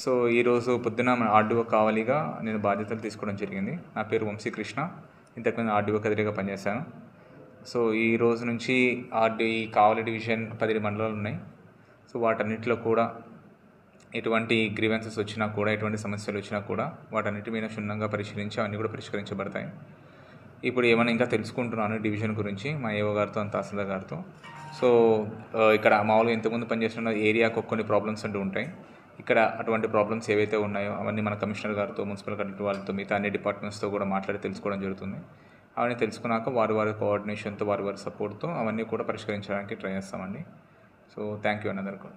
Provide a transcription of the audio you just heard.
So ఈరోజు పొద్దున మన ఆర్డీఓ కావాలిగా నేను బాధ్యతలు తీసుకోవడం జరిగింది. నా పేరు వంశీకృష్ణ. ఇంతకుముందు ఆర్డీఓ కదిరిగా పనిచేశాను. సో ఈ రోజు నుంచి కావలి డివిజన్ 10 మండలాలు ఉన్నాయి. సో వాటన్నిటిలో కూడా ఎటువంటి గ్రీవెన్సెస్ వచ్చినా కూడా, ఎటువంటి సమస్యలు వచ్చినా కూడా వాటన్నిటి మీద క్షుణ్ణంగా పరిశీలించి అవన్నీ కూడా పరిష్కరించబడతాయి. ఇప్పుడు ఏమైనా ఇంకా తెలుసుకుంటున్నాను డివిజన్ గురించి మా ఏఓ గారితో అండ్ తహసీల్దార్ గారితో. సో ఇక్కడ మామూలుగా ఇంతకుముందు పనిచేస్తున్న ఏరియాకు కొన్ని ప్రాబ్లమ్స్ అంటూ ఉంటాయి. ఇక్కడ అటువంటి ప్రాబ్లమ్స్ ఏవైతే ఉన్నాయో అవన్నీ మన కమిషనర్ గారితో, మున్సిపల్ కలెక్టర్ వాళ్ళతో, మిగతా అన్ని డిపార్ట్మెంట్స్తో కూడా మాట్లాడి తెలుసుకోవడం జరుగుతుంది. అవన్నీ తెలుసుకున్నాక వారి కోఆర్డినేషన్తో, వారి సపోర్ట్తో అవన్నీ కూడా పరిష్కరించడానికి ట్రై చేస్తామండి. సో థ్యాంక్ యూ అందరికీ.